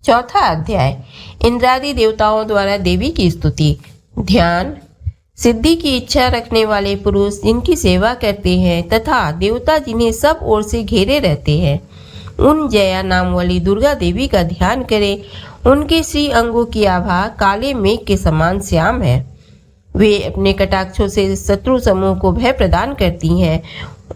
चौथा अध्याय, इंद्रादि देवताओं द्वारा देवी की स्तुति। ध्यान। सिद्धि की इच्छा रखने वाले पुरुष जिनकी सेवा करते हैं तथा देवता जिन्हें सब ओर से घेरे रहते हैं, उन जया नाम वाली दुर्गा देवी का ध्यान करें। उनके श्री अंगों की आभा काले मेघ के समान श्याम है। वे अपने कटाक्षों से शत्रु समूह को भय प्रदान करती हैं।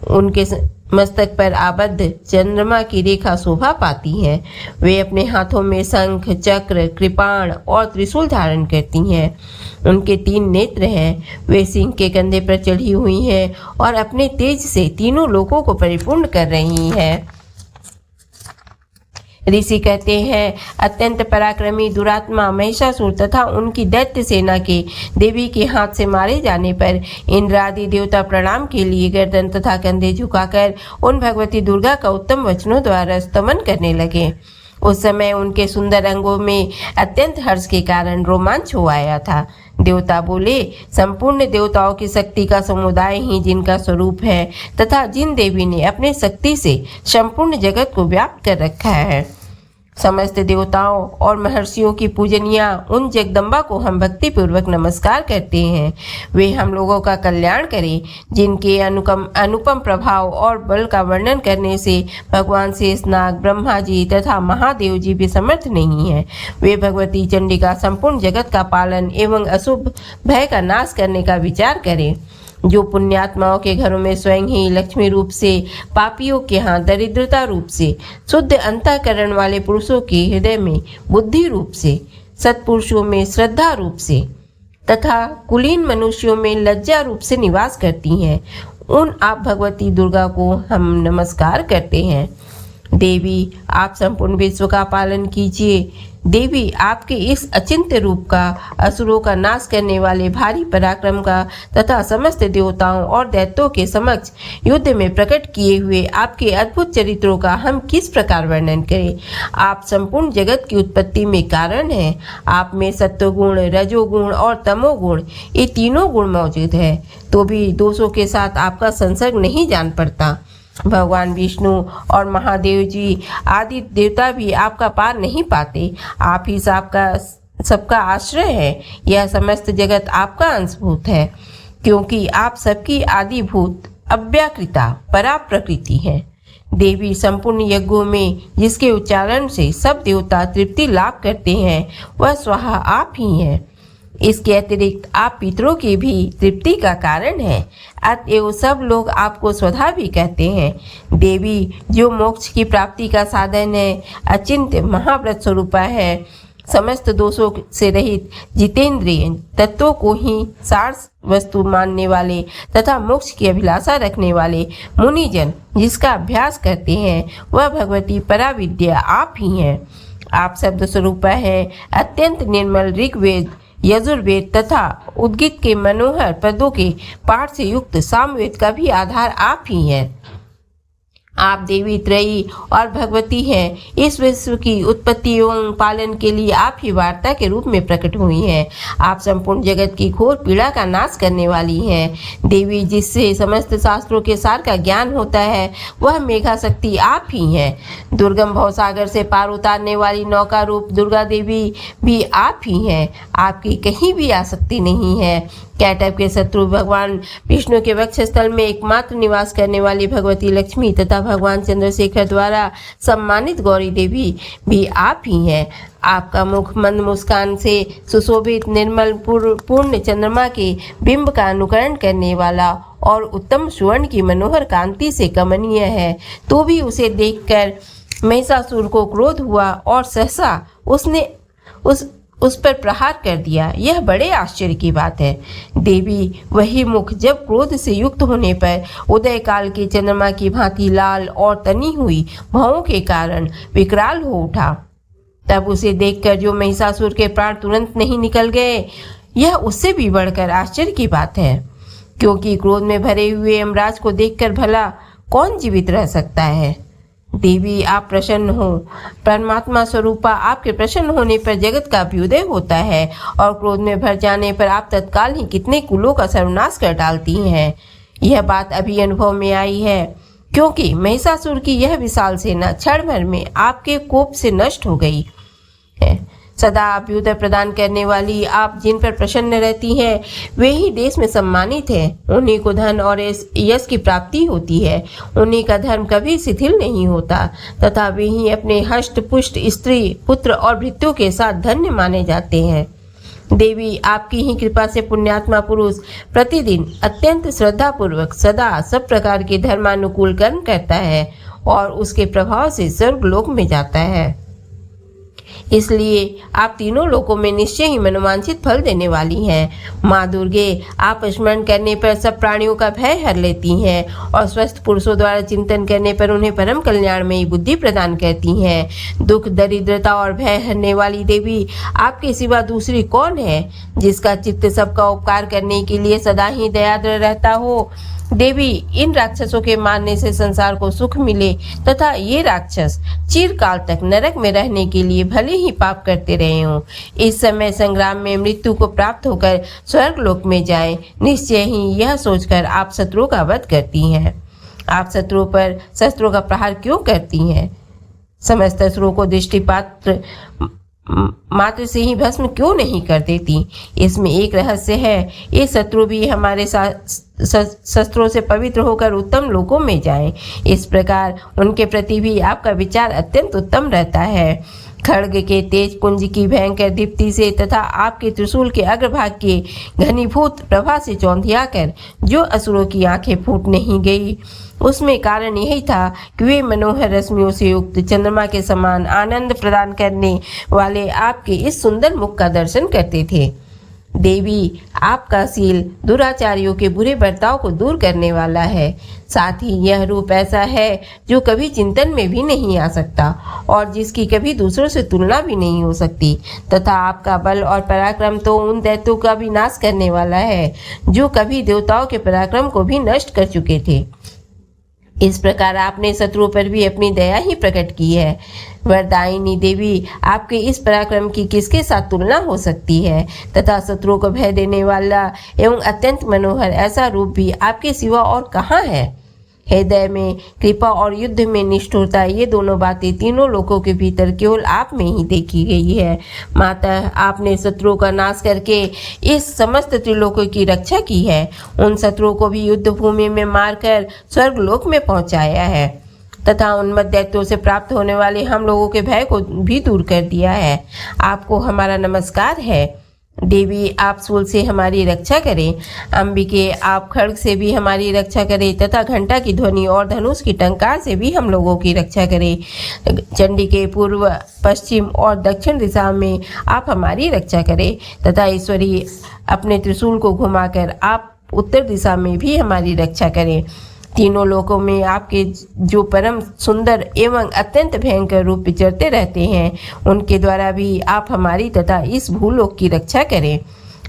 उनके मस्तक पर आबद्ध चंद्रमा की रेखा शोभा पाती है। वे अपने हाथों में शंख, चक्र, कृपाण और त्रिशूल धारण करती हैं। उनके 3 नेत्र हैं। वे सिंह के कंधे पर चढ़ी हुई हैं और अपने तेज से तीनों लोकों को परिपूर्ण कर रही हैं। ऋषि कहते हैं, अत्यंत पराक्रमी दुरात्मा महिषासुर तथा उनकी दैत्य सेना के देवी के हाथ से मारे जाने पर इंद्रादि देवता प्रणाम के लिए गर्दन तथा कंधे झुकाकर उन भगवती दुर्गा का उत्तम वचनों द्वारा स्तमन करने लगे। उस समय उनके सुंदर अंगों में अत्यंत हर्ष के कारण रोमांच हो आया था। देवता बोले, संपूर्ण देवताओं की शक्ति का समुदाय ही जिनका स्वरूप है तथा जिन देवी ने अपने शक्ति से संपूर्ण जगत को व्याप्त कर रखा है, समस्त देवताओं और महर्षियों की पूजनिया उन जगदम्बा को हम भक्ति पूर्वक नमस्कार करते हैं। वे हम लोगों का कल्याण करें। जिनके अनुपम प्रभाव और बल का वर्णन करने से भगवान शेषनाग, ब्रह्मा जी तथा महादेव जी भी समर्थ नहीं है। वे भगवती चंडिका संपूर्ण जगत का पालन एवं अशुभ भय का नाश करने का विचार करें। जो पुण्यात्माओं के घरों में स्वयं ही लक्ष्मी रूप से, पापियों के यहाँ दरिद्रता रूप से, शुद्ध अंतःकरण वाले पुरुषों के हृदय में बुद्धि रूप से, सत्पुरुषों में श्रद्धा रूप से तथा कुलीन मनुष्यों में लज्जा रूप से निवास करती हैं, उन आप भगवती दुर्गा को हम नमस्कार करते हैं। देवी, आप संपूर्ण विश्व का पालन कीजिए। देवी, आपके इस अचिंत्य रूप का, असुरों का नाश करने वाले भारी पराक्रम का तथा समस्त देवताओं और दैत्यों के समक्ष युद्ध में प्रकट किए हुए आपके अद्भुत चरित्रों का हम किस प्रकार वर्णन करें। आप संपूर्ण जगत की उत्पत्ति में कारण हैं। आप में सत्वगुण, रजोगुण और तमोगुण, ये तीनों गुण मौजूद है, तो भी दोषों के साथ आपका संसर्ग नहीं जान पड़ता। भगवान विष्णु और महादेव जी आदि देवता भी आपका पार नहीं पाते। आप ही सबका आश्रय है। यह समस्त जगत आपका अंशभूत है, क्योंकि आप सबकी आदिभूत अव्याकृता परा प्रकृति है। देवी, संपूर्ण यज्ञों में जिसके उच्चारण से सब देवता तृप्ति लाभ करते हैं, वह स्वाहा आप ही हैं। इसके अतिरिक्त आप पितरों की भी तृप्ति का कारण है। अतएव सब लोग आपको स्वधा भी कहते हैं। देवी, जो मोक्ष की प्राप्ति का साधन है, अचिंत्य महाव्रत स्वरूपा है, समस्त दोषों से रहित जितेंद्रिय तत्वों को ही सार वस्तु मानने वाले तथा मोक्ष की अभिलाषा रखने वाले मुनिजन जिसका अभ्यास करते हैं, वह भगवती पराविद्या आप ही हैं। आप शब्द स्वरूपा है। अत्यंत निर्मल ऋग्वेद, यजुर्वेद तथा उद्गीत के मनोहर पदों के पाठ से युक्त सामवेद का भी आधार आप ही हैं। आप देवी त्रयी और भगवती हैं। इस विश्व की उत्पत्ति एवं पालन के लिए आप ही वार्ता के रूप में प्रकट हुई हैं। आप संपूर्ण जगत की घोर पीड़ा का नाश करने वाली हैं। देवी, जिससे समस्त शास्त्रों के सार का ज्ञान होता है, वह मेघा शक्ति आप ही हैं। दुर्गम भवसागर से पार उतारने वाली नौका रूप दुर्गा देवी भी आप ही हैं। आपकी कहीं भी आसक्ति नहीं है। कैटब के शत्रु भगवान विष्णु के वक्षस्थल में एकमात्र निवास करने वाली भगवती लक्ष्मी तथा भगवान चंद्रशेखर द्वारा सम्मानित गौरी देवी भी आप ही हैं। आपका मुख मंद मुस्कान से सुशोभित निर्मल पूर्ण चंद्रमा के बिंब का अनुकरण करने वाला और उत्तम सुवर्ण की मनोहर कांति से कमनीय है, तो भी उसे देखकर महिषासुर को क्रोध हुआ और सहसा उसने उस पर प्रहार कर दिया। यह बड़े आश्चर्य की बात है। देवी, वही मुख जब क्रोध से युक्त होने पर उदय काल के चंद्रमा की भांति लाल और तनी हुई भौं के कारण विकराल हो उठा, तब उसे देखकर जो महिषासुर के प्राण तुरंत नहीं निकल गए, यह उससे भी बढ़कर आश्चर्य की बात है, क्योंकि क्रोध में भरे हुए यमराज को देखकर भला कौन जीवित रह सकता है। देवी, आप प्रसन्न हो। परमात्मा स्वरूपा आपके प्रसन्न होने पर जगत का अभ्युदय होता है और क्रोध में भर जाने पर आप तत्काल ही कितने कुलों का सर्वनाश कर डालती हैं। यह बात अभी अनुभव में आई है, क्योंकि महिषासुर की यह विशाल सेना क्षण भर में आपके कोप से नष्ट हो गई। है। सदा अभ्युदय प्रदान करने वाली आप जिन पर प्रसन्न रहती हैं वे ही देश में सम्मानित हैं। उन्हीं को धन और यश की प्राप्ति होती है। उन्हीं का धर्म कभी शिथिल नहीं होता तथा वे ही अपने हष्ट पुष्ट स्त्री पुत्र और भृत्यों के साथ धन्य माने जाते हैं। देवी आपकी ही कृपा से पुण्यात्मा पुरुष प्रतिदिन अत्यंत श्रद्धा पूर्वक सदा सब प्रकार के धर्मानुकूल कर्म करता है और उसके प्रभाव से स्वर्गलोक में जाता है। इसलिए आप तीनों लोकों में निश्चय ही मनोवांछित फल देने वाली हैं। माँ दुर्गे आप स्मरण करने पर सब प्राणियों का भय हर लेती हैं और स्वस्थ पुरुषों द्वारा चिंतन करने पर उन्हें परम कल्याणमयी बुद्धि प्रदान करती हैं। दुख दरिद्रता और भय हरने वाली देवी आपके सिवा दूसरी कौन है जिसका चित्त सबका उपकार करने के लिए सदा ही दयाद्र रहता हो। देवी इन राक्षसों के मारने से संसार को सुख मिले तथा ये राक्षस चिरकाल तक नरक में रहने के लिए भले ही पाप करते रहे हों, इस समय संग्राम में मृत्यु को प्राप्त होकर स्वर्गलोक में जाएं, निश्चय ही यह सोचकर आप शत्रुओं का वध करती हैं। आप शत्रुओं पर शस्त्रों का प्रहार क्यों करती हैं? समस्त शत्रुओं को दृष्टिपात्र मात्र से ही भस्म क्यों नहीं कर देती? इसमें एक रहस्य है। ये शत्रु भी हमारे शस्त्रों से पवित्र होकर उत्तम लोकों में जाएं। इस प्रकार उनके प्रति भी आपका विचार अत्यंत उत्तम रहता है। खड्ग के तेज पुंज की भयंकर दीप्ति से तथा आपके त्रिशूल के अग्रभाग के घनीभूत प्रभा से चौंधिया कर जो असुरों की आंखें फूट नहीं गई, उसमें कारण यही था कि वे मनोहर रश्मियों से युक्त चंद्रमा के समान आनंद प्रदान करने वाले आपके इस सुंदर मुख का दर्शन करते थे। देवी आपका शील दुराचारियों के बुरे बर्ताव को दूर करने वाला है। साथ ही यह रूप ऐसा है जो कभी चिंतन में भी नहीं आ सकता और जिसकी कभी दूसरों से तुलना भी नहीं हो सकती तथा आपका बल और पराक्रम तो उन दैत्यों का भी नाश करने वाला है जो कभी देवताओं के पराक्रम को भी नष्ट कर चुके थे। इस प्रकार आपने शत्रुओं पर भी अपनी दया ही प्रकट की है। वरदायिनी देवी आपके इस पराक्रम की किसके साथ तुलना हो सकती है तथा शत्रुओं को भय देने वाला एवं अत्यंत मनोहर ऐसा रूप भी आपके सिवा और कहाँ है? हृदय में कृपा और युद्ध में निष्ठुरता, ये दोनों बातें तीनों लोकों के भीतर केवल आप में ही देखी गई है। माता आपने शत्रुओं का नाश करके इस समस्त त्रिलोकों की रक्षा की है। उन शत्रुओं को भी युद्ध भूमि में मारकर स्वर्गलोक में पहुंचाया है तथा उन्मत्त दैत्यों से प्राप्त होने वाले हम लोगों के भय को भी दूर कर दिया है। आपको हमारा नमस्कार है। देवी आप शूल से हमारी रक्षा करें। अंबिके आप खड्ग से भी हमारी रक्षा करें तथा घंटा की ध्वनि और धनुष की टंकार से भी हम लोगों की रक्षा करें। चंडी के पूर्व पश्चिम और दक्षिण दिशा में आप हमारी रक्षा करें तथा ईश्वरी अपने त्रिशूल को घुमाकर आप उत्तर दिशा में भी हमारी रक्षा करें। तीनों लोकों में आपके जो परम सुंदर एवं अत्यंत भयंकर रूप विचरते रहते हैं उनके द्वारा भी आप हमारी तथा इस भूलोक की रक्षा करें।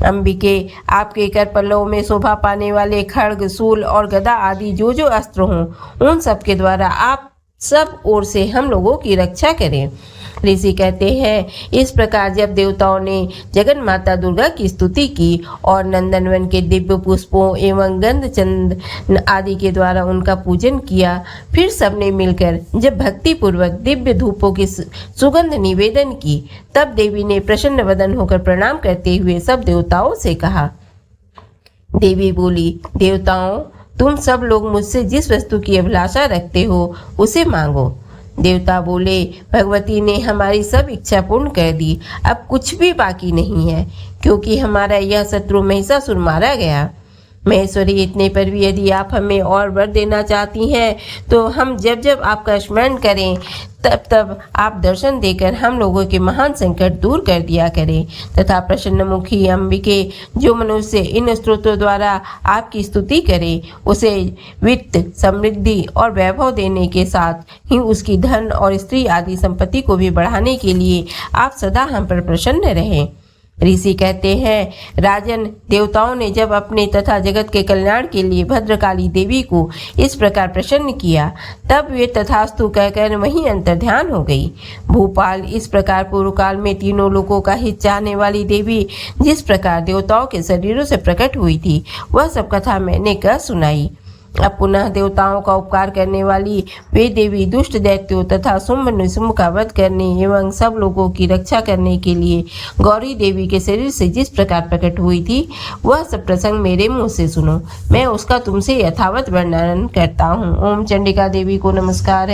अंबिके आपके कर पल्लवों में शोभा पाने वाले खड्ग शूल और गदा आदि जो जो अस्त्र हों उन सब के द्वारा आप सब ओर से हम लोगों की रक्षा करें। ऋषि कहते हैं इस प्रकार जब देवताओं ने जगन माता दुर्गा की स्तुति की और नंदनवन के दिव्य पुष्पों एवं गंध चंद आदि के द्वारा उनका पूजन किया, फिर सबने मिलकर जब भक्ति पूर्वक दिव्य धूपों की सुगंध निवेदन की, तब देवी ने प्रसन्न वदन होकर प्रणाम करते हुए सब देवताओं से कहा। देवी बोली, देवताओं, तुम सब लोग मुझसे जिस वस्तु की अभिलाषा रखते हो उसे मांगो। देवता बोले, भगवती ने हमारी सब इच्छा पूर्ण कर दी, अब कुछ भी बाकी नहीं है क्योंकि हमारा यह शत्रु महिषासुर मारा गया। महेश्वरी, इतने पर भी यदि आप हमें और वर देना चाहती हैं तो हम जब जब आपका स्मरण करें तब तब आप दर्शन देकर हम लोगों के महान संकट दूर कर दिया करें तथा प्रसन्नमुखी अंबिके जो मनुष्य इन स्तोत्रों द्वारा आपकी स्तुति करे उसे वित्त समृद्धि और वैभव देने के साथ ही उसकी धन और स्त्री आदि संपत्ति को भी बढ़ाने के लिए आप सदा हम पर प्रसन्न रहें। ऋषि कहते हैं, राजन, देवताओं ने जब अपने तथा जगत के कल्याण के लिए भद्रकाली देवी को इस प्रकार प्रसन्न किया, तब वे तथास्तु कहकर वहीं अंतर्ध्यान हो गई। भूपाल, इस प्रकार पूर्व काल में तीनों लोकों का हित चाहने वाली देवी जिस प्रकार देवताओं के शरीरों से प्रकट हुई थी वह सब कथा मैंने कह सुनाई। अब पुनः देवताओं का उपकार करने वाली वे देवी दुष्ट दैत्यों तथा शुंभ निशुंभ का वध करने एवं सब लोगों की रक्षा करने के लिए गौरी देवी के शरीर से जिस प्रकार प्रकट हुई थी, वह सब प्रसंग मेरे मुंह से सुनो। मैं उसका तुमसे यथावत वर्णन करता हूँ। ओम चंडिका देवी को नमस्कार।